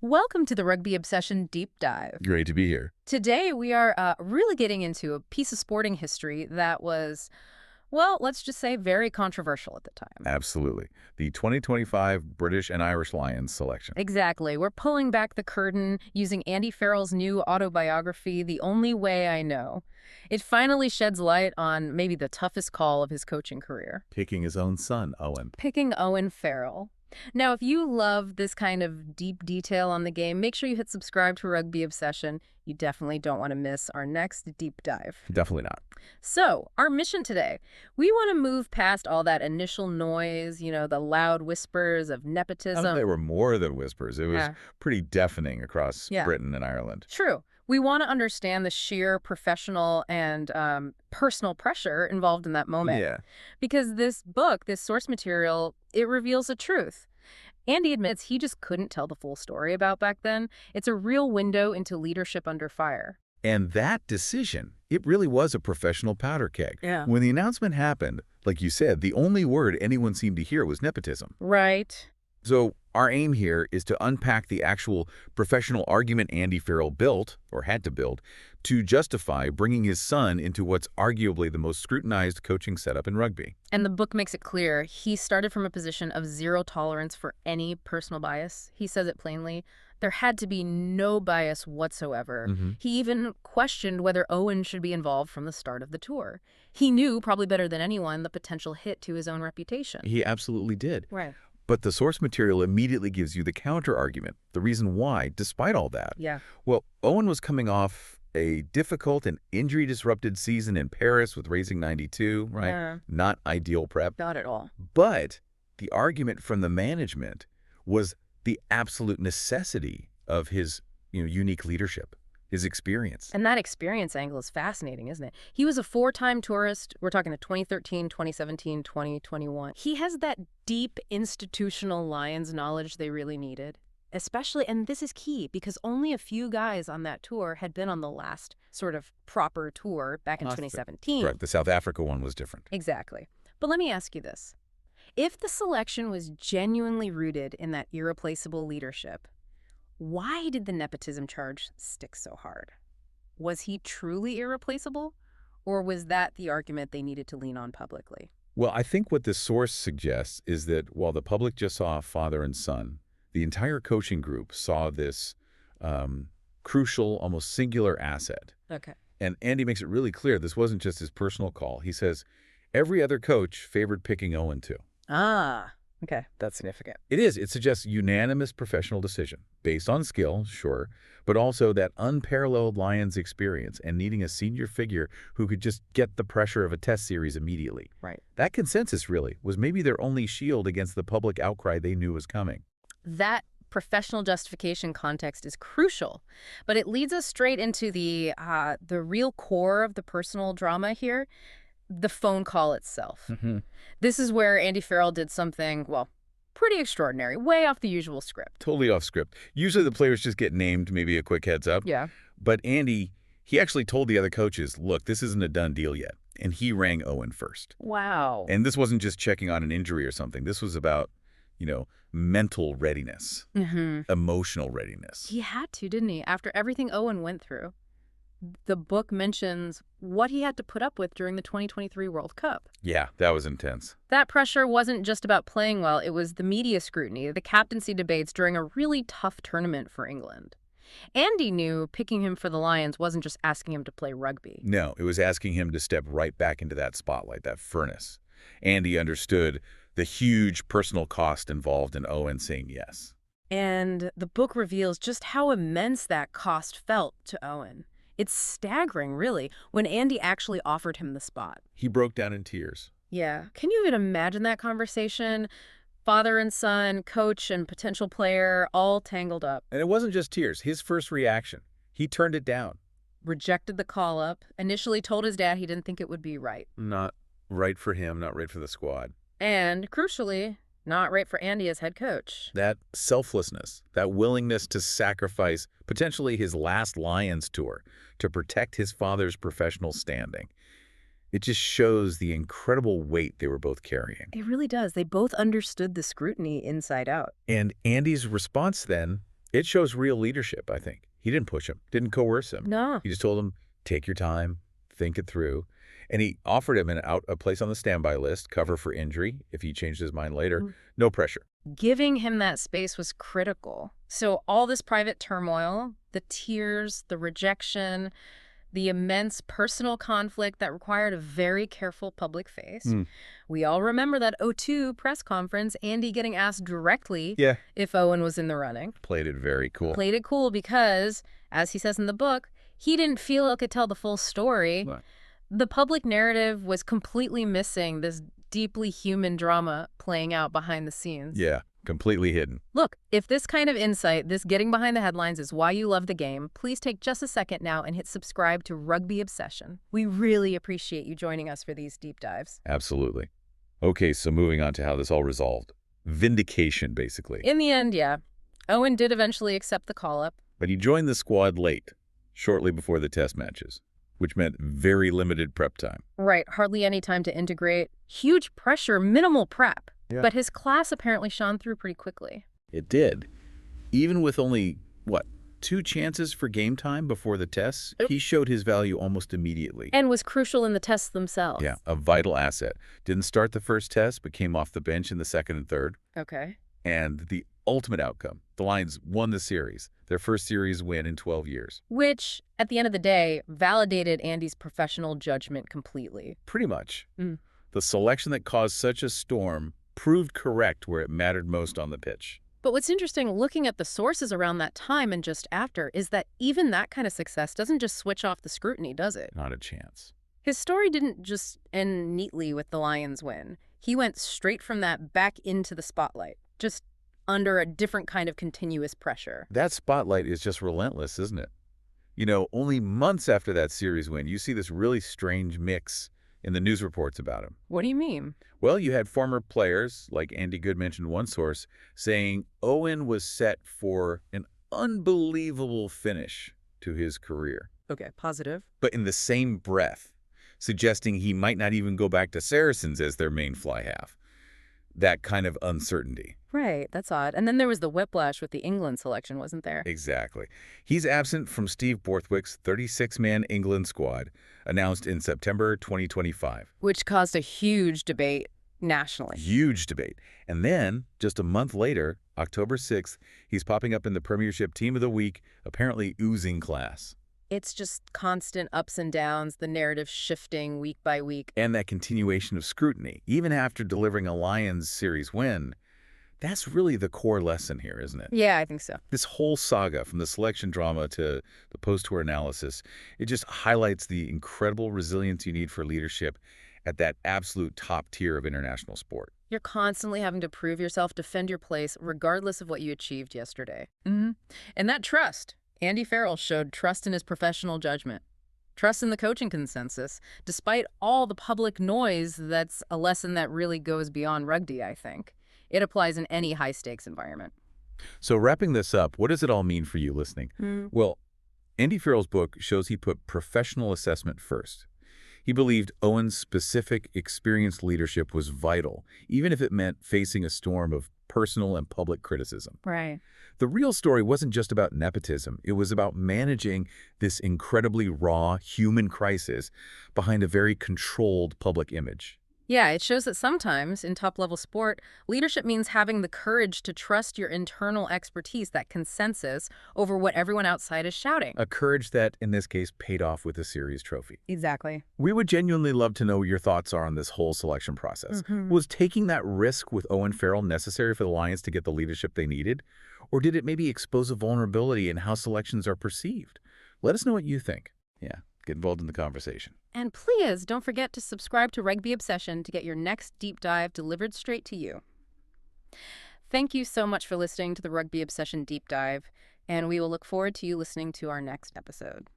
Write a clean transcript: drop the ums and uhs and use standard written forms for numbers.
Welcome to the Rugby Obsession Deep Dive. Great to be here. Today we are really getting into a piece of sporting history that was, well, let's just say very controversial at the time. Absolutely. The 2025 British and Irish Lions selection. Exactly. We're pulling back the curtain using Andy Farrell's new autobiography, The Only Way I Know. It finally sheds light on maybe the toughest call of his coaching career. Picking his own son, Owen. Picking Owen Farrell. Now, if you love this kind of deep detail on the game, make sure you hit subscribe to Rugby Obsession. You definitely don't want to miss our next deep dive. Definitely not. So, our mission today, we want to move past all that initial noise, the loud whispers of nepotism. They were more than whispers. It was pretty deafening across Britain and Ireland. True. We want to understand the sheer professional and personal pressure involved in that moment. Yeah. Because this book, this source material, it reveals the truth. Andy admits he just couldn't tell the full story about back then. It's a real window into leadership under fire. And that decision, it really was a professional powder keg. Yeah. When the announcement happened, like you said, the only word anyone seemed to hear was nepotism. Right. So our aim here is to unpack the actual professional argument Andy Farrell built, or had to build, to justify bringing his son into what's arguably the most scrutinized coaching setup in rugby. And the book makes it clear he started from a position of zero tolerance for any personal bias. He says it plainly. There had to be no bias whatsoever. He even questioned whether Owen should be involved from the start of the tour. He knew, probably better than anyone, the potential hit to his own reputation. He absolutely did. Right. But the source material immediately gives you the counter-argument, the reason why, despite all that. Yeah. Well, Owen was coming off a difficult and injury-disrupted season in Paris with Racing 92, right? Yeah. Not ideal prep. Not at all. But the argument from the management was the absolute necessity of his unique leadership, his experience. And that experience angle is fascinating, isn't it? He was a four-time tourist. We're talking to 2013, 2017, 2021. He has that deep institutional Lions knowledge they really needed. Especially, and this is key, because only a few guys on that tour had been on the last sort of proper tour back in 2017. Right, the South Africa one was different. Exactly. But let me ask you this. If the selection was genuinely rooted in that irreplaceable leadership, why did the nepotism charge stick so hard? Was he truly irreplaceable, or was that the argument they needed to lean on publicly? Well, I think what this source suggests is that while the public just saw father and son, the entire coaching group saw this crucial, almost singular asset. Okay. And Andy makes it really clear this wasn't just his personal call. He says every other coach favored picking Owen too. Ah, okay. That's significant. It is. It suggests unanimous professional decision based on skill, sure, but also that unparalleled Lions experience and needing a senior figure who could just get the pressure of a test series immediately. Right. That consensus really was maybe their only shield against the public outcry they knew was coming. That professional justification context is crucial, but it leads us straight into the real core of the personal drama here, the phone call itself. This is where Andy Farrell did something, well, pretty extraordinary, way off the usual script. Totally off script. Usually the players just get named, maybe a quick heads up. Yeah. But Andy, he actually told the other coaches, look, this isn't a done deal yet. And he rang Owen first. Wow. And this wasn't just checking on an injury or something. This was about, mental readiness, emotional readiness. He had to, didn't he? After everything Owen went through. The book mentions what he had to put up with during the 2023 World Cup. Yeah, that was intense. That pressure wasn't just about playing well. It was the media scrutiny, the captaincy debates during a really tough tournament for England. Andy knew picking him for the Lions wasn't just asking him to play rugby. No, it was asking him to step right back into that spotlight, that furnace. Andy understood the huge personal cost involved in Owen saying yes. And the book reveals just how immense that cost felt to Owen. It's staggering, really, when Andy actually offered him the spot. He broke down in tears. Yeah. Can you even imagine that conversation? Father and son, coach and potential player, all tangled up. And it wasn't just tears. His first reaction, he turned it down. Rejected the call-up, initially told his dad he didn't think it would be right. Not right for him, not right for the squad. And, crucially, not right for Andy as head coach. That selflessness, that willingness to sacrifice potentially his last Lions tour to protect his father's professional standing. It just shows the incredible weight they were both carrying. It really does. They both understood the scrutiny inside out. And Andy's response then, It shows real leadership, I think. He didn't push him, didn't coerce him. No. He just told him, take your time, think it through. And he offered him a place on the standby list, cover for injury if he changed his mind later. No pressure. Giving him that space was critical. So all this private turmoil, the tears, the rejection, the immense personal conflict that required a very careful public face. We all remember that '02 press conference, Andy getting asked directly if Owen was in the running. Played it very cool. Played it cool because, as he says in the book, he didn't feel he could tell the full story. Right. The public narrative was completely missing this deeply human drama playing out behind the scenes. Yeah, completely hidden. Look, if this kind of insight, this getting behind the headlines is why you love the game, please take just a second now and hit subscribe to Rugby Obsession. We really appreciate you joining us for these deep dives. Absolutely. Okay, so moving on to how this all resolved. Vindication, basically. In the end, yeah. Owen did eventually accept the call-up. But he joined the squad late, shortly before the test matches, which meant very limited prep time. Right, hardly any time to integrate. Huge pressure, minimal prep. Yeah. But his class apparently shone through pretty quickly. It did. Even with only, 2 chances for game time before the tests, he showed his value almost immediately. And was crucial in the tests themselves. Yeah, a vital asset. Didn't start the first test, but came off the bench in the second and third. Okay. And the ultimate outcome, the Lions won the series, their first series win in 12 years. Which, at the end of the day, validated Andy's professional judgment completely. Pretty much. The selection that caused such a storm proved correct where it mattered most on the pitch. But what's interesting, looking at the sources around that time and just after, is that even that kind of success doesn't just switch off the scrutiny, does it? Not a chance. His story didn't just end neatly with the Lions' win. He went straight from that back into the spotlight, just under a different kind of continuous pressure. That spotlight is just relentless, isn't it? You know, only months after that series win, you see this really strange mix in the news reports about him. What do you mean? Well, you had former players, like Andy Good mentioned one source, saying Owen was set for an unbelievable finish to his career. Okay, positive. But in the same breath, suggesting he might not even go back to Saracens as their main fly half. That kind of uncertainty. Right, that's odd. And then there was the whiplash with the England selection, wasn't there? Exactly. He's absent from Steve Borthwick's 36-man England squad, announced in September 2025. Which caused a huge debate nationally. Huge debate. And then, just a month later, October 6th, he's popping up in the Premiership Team of the Week, apparently oozing class. It's just constant ups and downs, the narrative shifting week by week. And that continuation of scrutiny, even after delivering a Lions series win. That's really the core lesson here, isn't it? Yeah, I think so. This whole saga, from the selection drama to the post-tour analysis, it just highlights the incredible resilience you need for leadership at that absolute top tier of international sport. You're constantly having to prove yourself, defend your place, regardless of what you achieved yesterday. And that trust. Andy Farrell showed trust in his professional judgment. Trust in the coaching consensus. Despite all the public noise, that's a lesson that really goes beyond rugby, I think. It applies in any high-stakes environment. So wrapping this up, what does it all mean for you listening? Well, Andy Farrell's book shows he put professional assessment first. He believed Owen's specific, experienced leadership was vital, even if it meant facing a storm of personal and public criticism. Right. The real story wasn't just about nepotism. It was about managing this incredibly raw human crisis behind a very controlled public image. Yeah, it shows that sometimes in top-level sport, leadership means having the courage to trust your internal expertise, that consensus, over what everyone outside is shouting. A courage that, in this case, paid off with a series trophy. Exactly. We would genuinely love to know what your thoughts are on this whole selection process. Was taking that risk with Owen Farrell necessary for the Lions to get the leadership they needed? Or did it maybe expose a vulnerability in how selections are perceived? Let us know what you think. Yeah, get involved in the conversation. And please don't forget to subscribe to Rugby Obsession to get your next deep dive delivered straight to you. Thank you so much for listening to the Rugby Obsession Deep Dive, and we will look forward to you listening to our next episode.